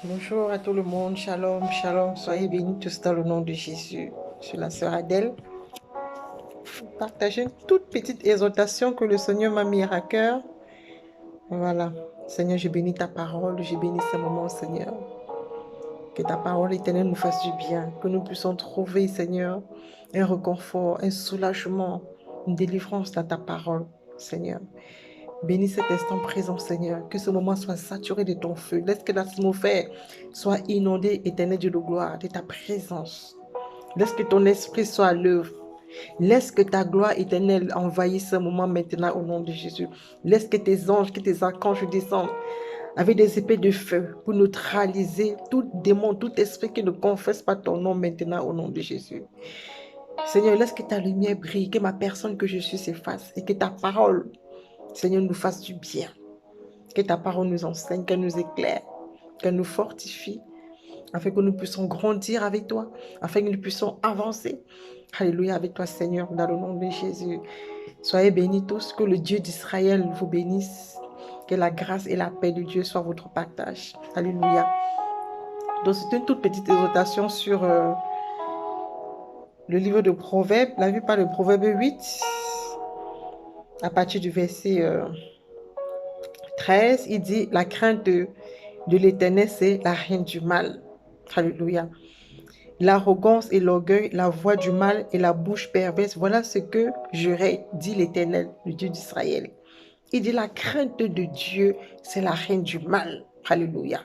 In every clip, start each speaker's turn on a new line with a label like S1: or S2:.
S1: Bonjour à tout le monde, shalom, shalom, soyez bénis tous dans le nom de Jésus. Je suis la sœur Adèle. Partagez une toute petite exhortation que le Seigneur m'a mis à cœur. Voilà, Seigneur, je bénis ta parole, je bénis ce moment, Seigneur. Que ta parole éternelle nous fasse du bien, que nous puissions trouver, Seigneur, un réconfort, un soulagement, une délivrance dans ta parole, Seigneur. Bénis cet instant présent, Seigneur. Que ce moment soit saturé de ton feu. Laisse que l'atmosphère soit inondée, éternel Dieu de gloire, de ta présence. Laisse que ton esprit soit à l'œuvre. Laisse que ta gloire éternelle envahisse ce moment maintenant au nom de Jésus. Laisse que tes anges, que tes archanges descendent avec des épées de feu pour neutraliser tout démon, tout esprit qui ne confesse pas ton nom maintenant au nom de Jésus. Seigneur, laisse que ta lumière brille, que ma personne que je suis s'efface et que ta parole, Seigneur, nous fasse du bien. Que ta parole nous enseigne, qu'elle nous éclaire, qu'elle nous fortifie, afin que nous puissions grandir avec toi, afin que nous puissions avancer. Alléluia avec toi, Seigneur, dans le nom de Jésus. Soyez bénis tous, que le Dieu d'Israël vous bénisse, que la grâce et la paix de Dieu soient votre partage. Alléluia. Donc, c'est une toute petite exhortation sur le livre de Proverbes, la vue par le Proverbe 8, à partir du verset 13, il dit, la crainte de l'Éternel, c'est la reine du mal. Alléluia. L'arrogance et l'orgueil, la voix du mal et la bouche perverse, voilà ce que j'aurais, dit l'Éternel, le Dieu d'Israël. Il dit, la crainte de Dieu, c'est la reine du mal. Alléluia.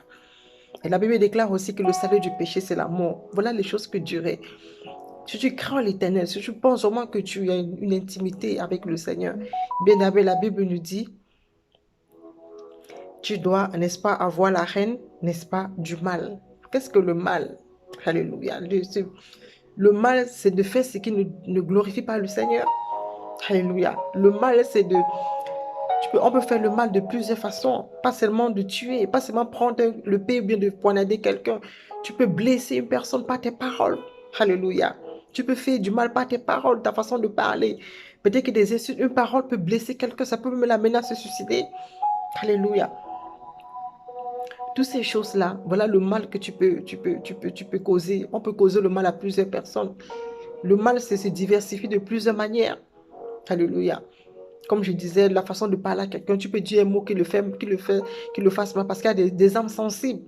S1: Et la Bible déclare aussi que le salaire du péché, c'est la mort. Voilà les choses que Dieu est. Si tu crains l'Éternel, si tu penses vraiment que tu as une intimité avec le Seigneur, bien aimé, la Bible nous dit, tu dois, n'est-ce pas, avoir la reine, n'est-ce pas, du mal. Qu'est-ce que le mal? Alléluia. Le mal, c'est de faire ce qui ne glorifie pas le Seigneur. Alléluia. Le mal, c'est de... On peut faire le mal de plusieurs façons. Pas seulement de tuer, pas seulement prendre le pain ou bien de poignarder quelqu'un. Tu peux blesser une personne par tes paroles. Alléluia. Tu peux faire du mal par tes paroles, ta façon de parler. Peut-être que des insultes, une parole peut blesser quelqu'un, ça peut même l'amener à se suicider. Alléluia. Toutes ces choses-là, voilà le mal que tu peux causer. On peut causer le mal à plusieurs personnes. Le mal, c'est se diversifier de plusieurs manières. Alléluia. Comme je disais, la façon de parler à quelqu'un, tu peux dire un mot qui le fasse mal, parce qu'il y a des âmes sensibles.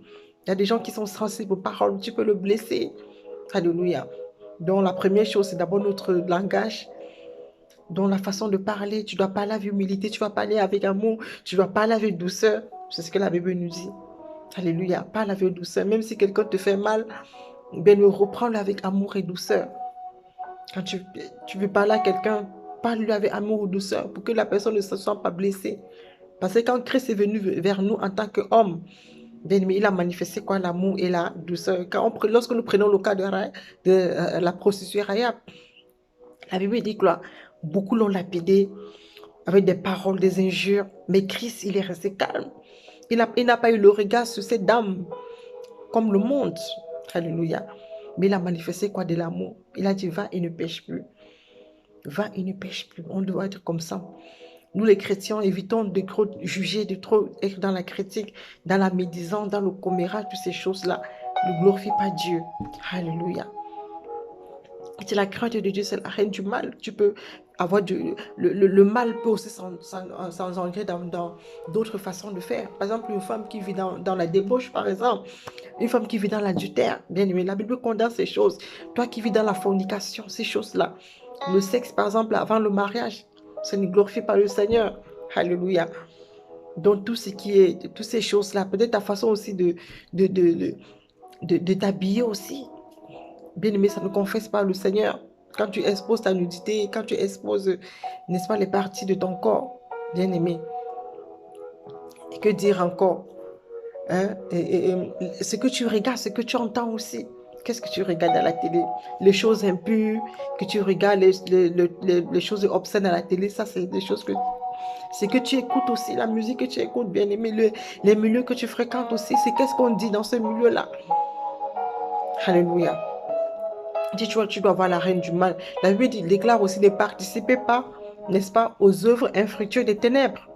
S1: Il y a des gens qui sont sensibles aux paroles, tu peux le blesser. Alléluia. Donc la première chose, c'est d'abord notre langage. Donc la façon de parler, tu dois parler avec humilité, tu vas parler avec amour, tu dois parler avec douceur. C'est ce que la Bible nous dit. Alléluia. Parle avec douceur. Même si quelqu'un te fait mal, ben, reprends-le avec amour et douceur. Quand tu veux parler à quelqu'un, parle-lui avec amour ou douceur pour que la personne ne se sente pas blessée. Parce que quand Christ est venu vers nous en tant qu'homme, bien aimé, il a manifesté quoi? L'amour et la douceur. Lorsque nous prenons le cas de la prostituée Rahab, la Bible dit que beaucoup l'ont lapidé avec des paroles, des injures, mais Christ, il est resté calme. Il n'a pas eu le regard sur cette dame comme le monde. Alléluia. Mais il a manifesté quoi? De l'amour. Il a dit, va et ne pêche plus. Va et ne pêche plus. On doit être comme ça. Nous, les chrétiens, évitons de trop juger, de trop être dans la critique, dans la médisance, dans le commérage, toutes ces choses-là. Ne glorifie pas Dieu. Alléluia. C'est la crainte de Dieu, c'est la reine du mal. Tu peux avoir le mal peut aussi s'engendrer dans d'autres façons de faire. Par exemple, une femme qui vit dans la débauche, par exemple, une femme qui vit dans l'adultère, bien aimé, la Bible condamne ces choses. Toi qui vis dans la fornication, ces choses-là. Le sexe, par exemple, avant le mariage, ça ne glorifie pas le Seigneur. Alléluia. Donc, tout ce qui est, toutes ces choses-là, peut-être ta façon aussi de t'habiller aussi. Bien aimé, ça ne confesse pas le Seigneur. Quand tu exposes ta nudité, quand tu exposes, n'est-ce pas, les parties de ton corps, bien aimé. Et que dire encore? Hein? Ce que tu regardes, ce que tu entends aussi. Qu'est-ce que tu regardes à la télé? Les choses impures que tu regardes, les choses obscènes à la télé, ça c'est des choses que... C'est que tu écoutes aussi, la musique que tu écoutes, bien aimé, les milieux que tu fréquentes aussi, c'est qu'est-ce qu'on dit dans ce milieu-là. Alléluia. Dis-toi, tu dois voir la reine du mal. La Bible déclare aussi ne participez pas, n'est-ce pas, aux œuvres infructueuses des ténèbres.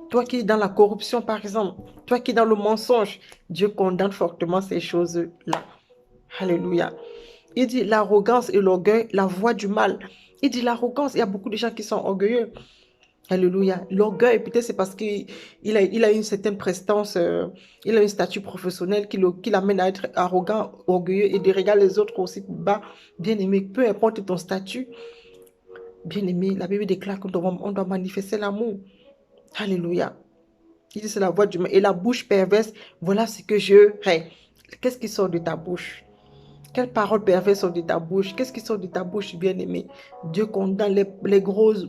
S1: Toi qui es dans la corruption, par exemple, toi qui es dans le mensonge, Dieu condamne fortement ces choses-là. Alléluia. Il dit l'arrogance et l'orgueil, la voie du mal. Il dit l'arrogance, il y a beaucoup de gens qui sont orgueilleux. Alléluia. L'orgueil, peut-être c'est parce qu'il a une certaine prestance, il a une statut professionnel qui l'amène à être arrogant, orgueilleux et de regarder les autres aussi bas. Bien-aimé, peu importe ton statut, bien-aimé, la Bible déclare qu'on doit manifester l'amour. Alléluia. Il dit c'est la voix du mal. Et la bouche perverse, voilà ce que je hais. Qu'est-ce qui sort de ta bouche? Quelles paroles perverses sortent de ta bouche? Qu'est-ce qui sort de ta bouche, bien-aimé? Dieu condamne les grosses,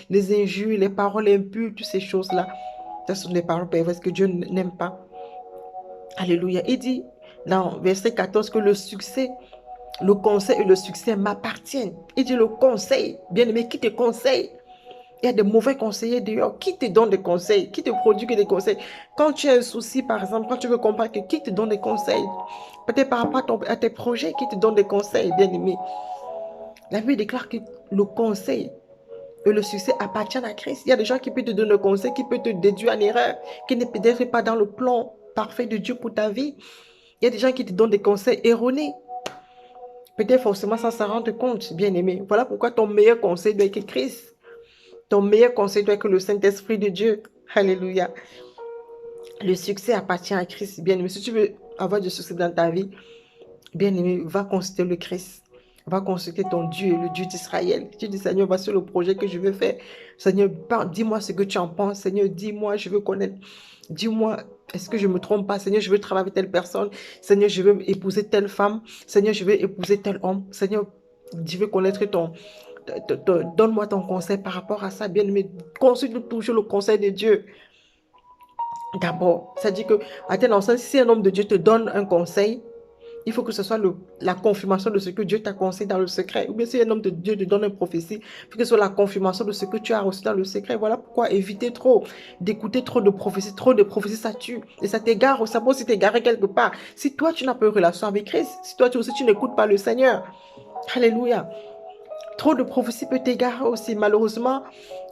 S1: les injures, les paroles impures, toutes ces choses-là. Ce sont des paroles perverses que Dieu n'aime pas. Alléluia. Il dit dans verset 14 que le succès, le conseil et le succès m'appartiennent. Il dit le conseil, bien-aimé, qui te conseille? Il y a des mauvais conseillers dehors. Qui te donne des conseils? Qui te produit des conseils? Quand tu as un souci, par exemple, quand tu veux comprendre qui te donne des conseils? Peut-être par rapport à tes projets, qui te donne des conseils, bien-aimé. La Bible déclare que le conseil et le succès appartiennent à Christ. Il y a des gens qui peuvent te donner un conseil, qui peuvent te déduire en erreur, qui n'est peut-être pas dans le plan parfait de Dieu pour ta vie. Il y a des gens qui te donnent des conseils erronés. Peut-être forcément sans s'en rendre compte, bien-aimé. Voilà pourquoi ton meilleur conseil doit être Christ. Ton meilleur conseil doit être le Saint-Esprit de Dieu. Alléluia. Le succès appartient à Christ, bien-aimé. Si tu veux avoir du succès dans ta vie, bien-aimé, va consulter le Christ. Va consulter ton Dieu, le Dieu d'Israël. Tu dis, Seigneur, voici le projet que je veux faire. Seigneur, dis-moi ce que tu en penses. Seigneur, dis-moi, je veux connaître. Dis-moi, est-ce que je ne me trompe pas? Seigneur, je veux travailler avec telle personne. Seigneur, je veux épouser telle femme. Seigneur, je veux épouser tel homme. Seigneur, je veux connaître donne-moi ton conseil par rapport à ça, bien-aimé. Consulte toujours le conseil de Dieu. D'abord, ça dit que, à tel sens, si un homme de Dieu te donne un conseil, il faut que ce soit la confirmation de ce que Dieu t'a conseillé dans le secret. Ou bien si un homme de Dieu te donne une prophétie, il faut que ce soit la confirmation de ce que tu as reçu dans le secret. Voilà pourquoi éviter trop d'écouter trop de prophéties. Trop de prophéties, ça tue. Et ça t'égare. Ça peut aussi t'égarer quelque part. Si toi, tu n'as pas une relation avec Christ, si toi aussi, tu n'écoutes pas le Seigneur. Alléluia. Trop de prophéties peut t'égarer aussi. Malheureusement,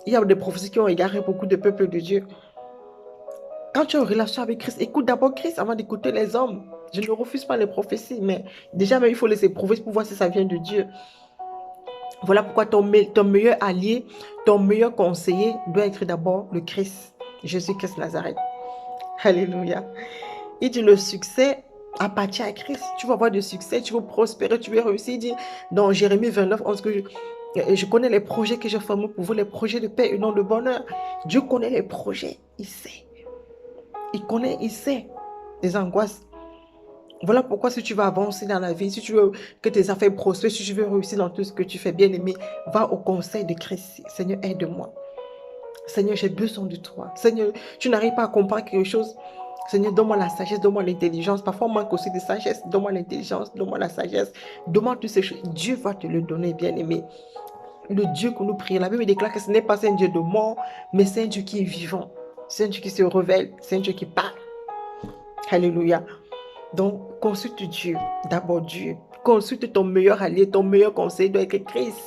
S1: il y a des prophéties qui ont égaré beaucoup de peuples de Dieu. Quand tu es en relation avec Christ, écoute d'abord Christ avant d'écouter les hommes. Je ne refuse pas les prophéties, mais déjà, il faut les éprouver pour voir si ça vient de Dieu. Voilà pourquoi ton meilleur allié, ton meilleur conseiller doit être d'abord le Christ, Jésus-Christ Nazareth. Alléluia. Il dit le succès appartient à Christ. Tu vas avoir du succès, tu veux prospérer, tu veux réussir. Il dit dans Jérémie 29, 11 que je connais les projets que j'ai formés pour vous, les projets de paix et non de bonheur. Dieu connaît les projets, il sait. Il connaît, il sait les angoisses. Voilà pourquoi si tu veux avancer dans la vie, si tu veux que tes affaires prospèrent, si tu veux réussir dans tout ce que tu fais, bien aimé, va au conseil de Christ. Seigneur, aide-moi. Seigneur, j'ai besoin de toi. Seigneur, tu n'arrives pas à comprendre quelque chose. Seigneur, donne-moi la sagesse, donne-moi l'intelligence. Parfois, on manque aussi de sagesse. Donne-moi l'intelligence, donne-moi la sagesse. Demande toutes ces choses. Dieu va te le donner, bien aimé. Le Dieu que nous prions, la Bible déclare que ce n'est pas un Dieu de mort, mais c'est un Dieu qui est vivant. C'est un Dieu qui se révèle. C'est un Dieu qui parle. Alléluia. Donc, consulte Dieu, d'abord Dieu. Consulte ton meilleur allié, ton meilleur conseil doit être Christ,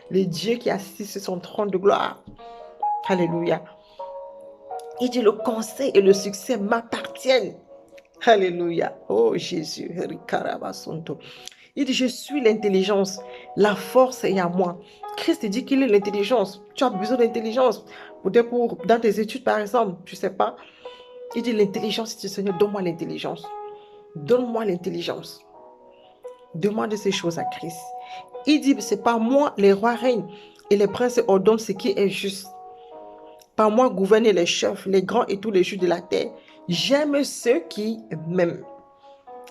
S1: le Dieu qui est assis sur son trône de gloire. Alléluia. Il dit, le conseil et le succès m'appartiennent. Alléluia. Oh Jésus. Il dit, je suis l'intelligence, la force est à moi. Christ dit qu'il est l'intelligence. Tu as besoin d'intelligence. Peut-être dans tes études, par exemple, tu ne sais pas. Il dit, l'intelligence, il dit, Seigneur, donne-moi l'intelligence. Donne-moi l'intelligence. Demande ces choses à Christ. Il dit, c'est par moi les rois règnent et les princes ordonnent ce qui est juste. Par moi gouvernent les chefs, les grands et tous les juges de la terre. J'aime ceux qui m'aiment.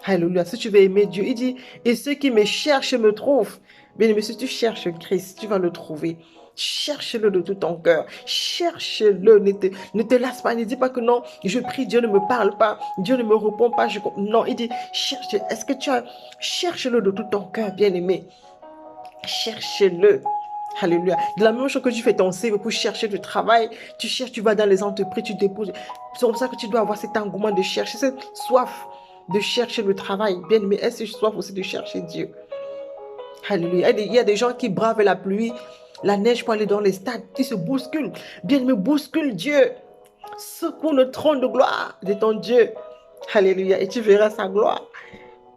S1: Alléluia. Si tu veux aimer Dieu, il dit, et ceux qui me cherchent me trouvent. Bien aimé, si tu cherches Christ, tu vas le trouver. Cherche-le de tout ton cœur. Cherche-le. Ne te lasse pas. Ne dis pas que non, je prie, Dieu ne me parle pas. Dieu ne me répond pas. Non, il dit, cherche. Est-ce que tu as... Cherche-le de tout ton cœur, bien-aimé. Cherche-le. Alléluia. De la même chose que tu fais ton CV pour chercher du travail, tu cherches, tu vas dans les entreprises, tu déposes. C'est comme ça que tu dois avoir cet engouement de chercher, cette soif de chercher le travail. Bien-aimé, est-ce que soif aussi de chercher Dieu? Alléluia. Il y a des gens qui bravent la pluie, la neige pour aller dans les stades, qui se bousculent. Bien-aimé, bouscule Dieu. Secoue le trône de gloire de ton Dieu. Alléluia. Et tu verras sa gloire.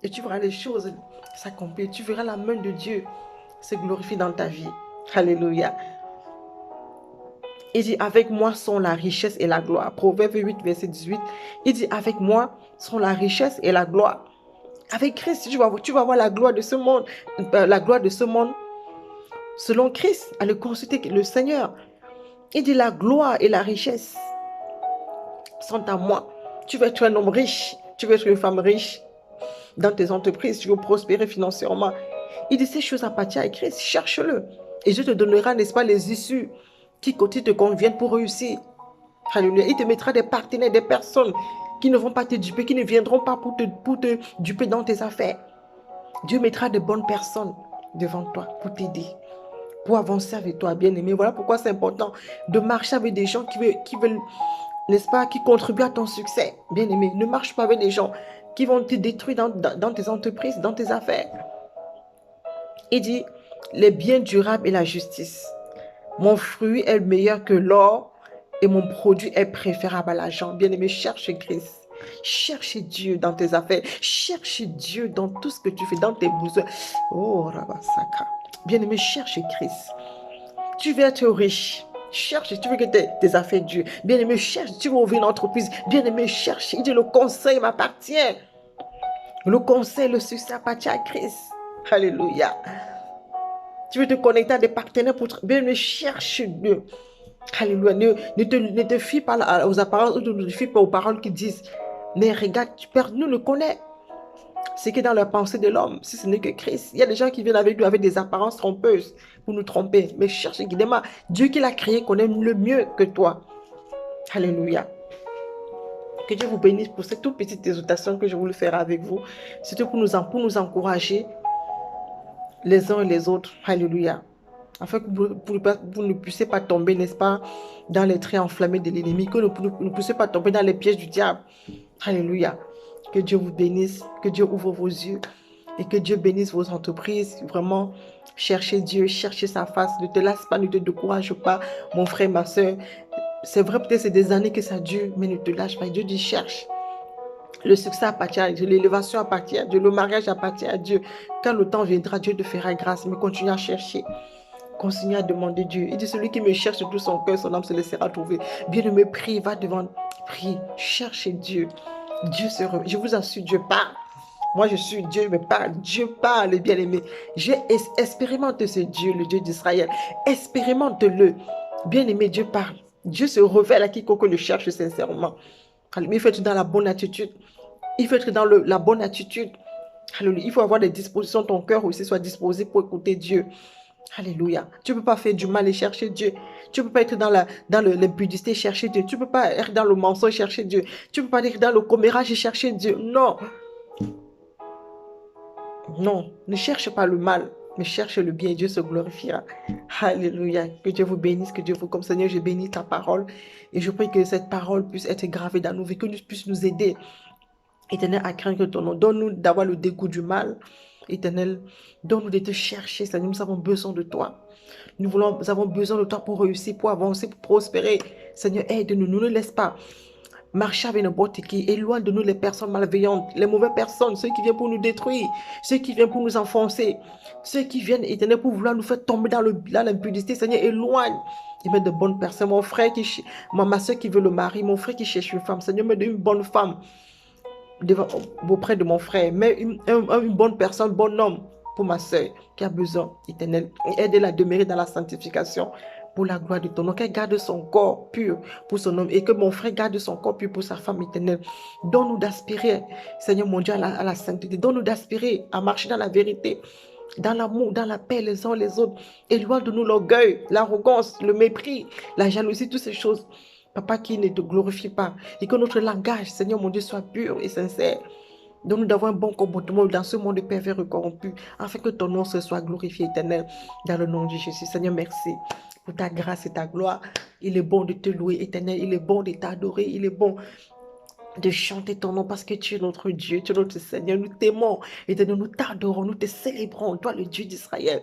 S1: Et tu verras les choses s'accomplir. Tu verras la main de Dieu se glorifier dans ta vie. Alléluia. Il dit, avec moi sont la richesse et la gloire. Proverbe 8, verset 18. Il dit, avec moi sont la richesse et la gloire. Avec Christ, tu vas voir la gloire de ce monde. La gloire de ce monde. Selon Christ, à le consulter le Seigneur. Il dit, la gloire et la richesse sont à moi. Tu veux être un homme riche. Tu veux être une femme riche dans tes entreprises. Tu veux prospérer financièrement. Il dit, ces choses appartiennent à Christ. Cherche-le. Et je te donnerai, n'est-ce pas, les issues qui côté te conviennent pour réussir. Alléluia. Il te mettra des partenaires, des personnes qui ne vont pas te duper, qui ne viendront pas pour te duper dans tes affaires. Dieu mettra de bonnes personnes devant toi pour t'aider, pour avancer avec toi, bien-aimé. Voilà pourquoi c'est important de marcher avec des gens qui veulent, n'est-ce pas, qui contribuent à ton succès, bien-aimé. Ne marche pas avec des gens qui vont te détruire dans tes entreprises, dans tes affaires. Il dit, les biens durables et la justice. Mon fruit est meilleur que l'or et mon produit est préférable à l'argent. Bien-aimé, cherche Christ. Cherche Dieu dans tes affaires. Cherche Dieu dans tout ce que tu fais, dans tes besoins. Oh, Rabasaka. Bien-aimé, cherche Christ. Tu veux être riche. Cherche, tu veux que tes affaires durent. Bien-aimé, cherche, tu veux ouvrir une entreprise. Bien-aimé, cherche. Il dit, le conseil m'appartient. Le conseil, le succès appartient à Christ. Alléluia. Tu veux te connecter à des partenaires pour... Bien, cherche Dieu. Alléluia. Ne te fie pas aux apparences, ne te fie pas aux paroles qui disent. Mais regarde, nous le connaît. Ce qui est dans la pensée de l'homme, si ce n'est que Christ. Il y a des gens qui viennent avec nous avec des apparences trompeuses pour nous tromper. Mais cherche guidément. Dieu qui l'a créé connaît le mieux que toi. Alléluia. Que Dieu vous bénisse pour cette toute petite exhortation que je voulais faire avec vous. C'était pour nous encourager les uns et les autres. Alléluia. Afin que vous ne puissiez pas tomber, n'est-ce pas, dans les traits enflammés de l'ennemi, que vous ne puissiez pas tomber dans les pièges du diable. Alléluia. Que Dieu vous bénisse, que Dieu ouvre vos yeux et que Dieu bénisse vos entreprises. Vraiment, cherchez Dieu, cherchez sa face. Ne te lasse pas, ne te décourage pas, mon frère, ma soeur. C'est vrai, peut-être c'est des années que ça dure, mais ne te lâche pas. Dieu dit cherche. Le succès appartient à Dieu, l'élévation appartient à Dieu, le mariage appartient à Dieu. Quand le temps viendra, Dieu te fera grâce, mais continue à chercher. Continue à demander Dieu. Il dit, celui qui me cherche de tout son cœur, son âme se laissera trouver. Bien-aimé, prie, va devant, prie, cherche Dieu. Dieu se révèle. Je vous assure, Dieu parle. Moi, je suis Dieu, me parle. Dieu parle, bien-aimé. Expérimente ce Dieu, le Dieu d'Israël. Expérimente-le. Bien-aimé, Dieu parle. Dieu se révèle à quiconque le cherche sincèrement. Il faut être dans la bonne attitude. Il faut être dans la bonne attitude. Alléluia. Il faut avoir des dispositions. Ton cœur aussi soit disposé pour écouter Dieu. Alléluia. Tu ne peux pas faire du mal et chercher Dieu. Tu ne peux pas être dans l'impudicité et chercher Dieu. Tu ne peux pas être dans le mensonge et chercher Dieu. Tu ne peux pas être dans le commérage et chercher Dieu. Non. Non. Ne cherche pas le mal, mais cherche le bien et Dieu se glorifiera. Alléluia. Que Dieu vous bénisse, que Dieu vous... Comme Seigneur, je bénis ta parole. Et je prie que cette parole puisse être gravée dans nos vies, que nous puisse nous aider. Éternel, à craindre ton nom. Donne-nous d'avoir le dégoût du mal. Éternel, donne-nous de te chercher, Seigneur. Nous avons besoin de toi. Nous avons besoin de toi pour réussir, pour avancer, pour prospérer. Seigneur, aide-nous. Ne nous laisse pas marcher avec n'importe qui. Éloigne de nous les personnes malveillantes, les mauvaises personnes, ceux qui viennent pour nous détruire, ceux qui viennent pour nous enfoncer, ceux qui viennent, Éternel, pour vouloir nous faire tomber dans l'impudicité. Seigneur, éloigne. Et mets de bonnes personnes. Mon frère ma soeur qui veut le mari, mon frère qui cherche une femme. Seigneur, mets une bonne femme auprès de mon frère, mais une bonne personne, bon homme pour ma soeur qui a besoin, Éternel. Aide-la à demeurer dans la sanctification pour la gloire de ton nom. Qu'elle garde son corps pur pour son homme et que mon frère garde son corps pur pour sa femme, Éternel. Donne-nous d'aspirer, Seigneur mon Dieu, à la sainteté. Donne-nous d'aspirer à marcher dans la vérité, dans l'amour, dans la paix les uns les autres. Éloigne de nous l'orgueil, l'arrogance, le mépris, la jalousie, toutes ces choses, Papa, qui ne te glorifie pas. Et que notre langage, Seigneur mon Dieu, soit pur et sincère. Donne-nous d'avoir un bon comportement dans ce monde pervers et corrompu, afin que ton nom se soit glorifié, Éternel, dans le nom de Jésus. Seigneur, merci pour ta grâce et ta gloire. Il est bon de te louer, Éternel. Il est bon de t'adorer. Il est bon de chanter ton nom parce que tu es notre Dieu, tu es notre Seigneur. Nous t'aimons, Éternel, nous t'adorons, nous te célébrons. Toi, le Dieu d'Israël.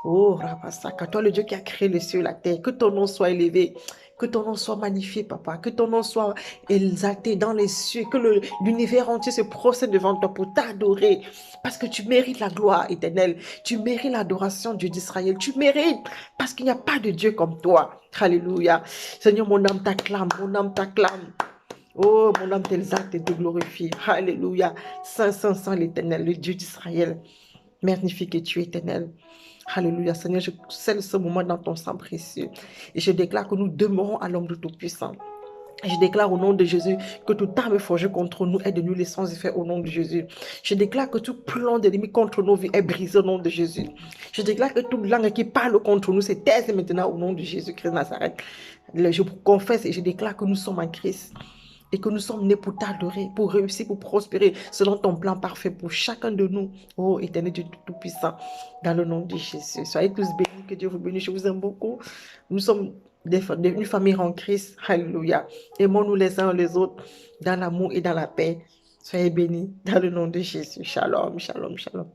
S1: Oh, Rabasaka, toi, le Dieu qui a créé les cieux et la terre. Que ton nom soit élevé. Que ton nom soit magnifié, papa. Que ton nom soit exalté dans les cieux. Que l'univers entier se procède devant toi pour t'adorer. Parce que tu mérites la gloire éternelle. Tu mérites l'adoration, Dieu d'Israël. Tu mérites. Parce qu'il n'y a pas de Dieu comme toi. Alléluia. Seigneur, mon âme t'acclame. Mon âme t'acclame. Oh, mon âme t'exalte et te glorifie. Alléluia. Saint, Saint, Saint l'Éternel, le Dieu d'Israël. Magnifique es-tu, Éternel. Alléluia. Seigneur, je scelle ce moment dans ton sang précieux. Et je déclare que nous demeurons à l'ombre du Tout-Puissant. Et je déclare au nom de Jésus que toute arme forgée contre nous est de nous les sans effet au nom de Jésus. Je déclare que tout plan de l'ennemi contre nos vies est brisé au nom de Jésus. Je déclare que toute langue qui parle contre nous se taise maintenant au nom de Jésus-Christ de Nazareth. Je confesse et je déclare que nous sommes en Christ. Et que nous sommes nés pour t'adorer, pour réussir, pour prospérer, selon ton plan parfait pour chacun de nous. Oh, Éternel Dieu Tout-Puissant, dans le nom de Jésus. Soyez tous bénis, que Dieu vous bénisse. Je vous aime beaucoup. Nous sommes une famille en Christ. Alléluia. Aimons-nous les uns les autres dans l'amour et dans la paix. Soyez bénis, dans le nom de Jésus. Shalom, shalom, shalom.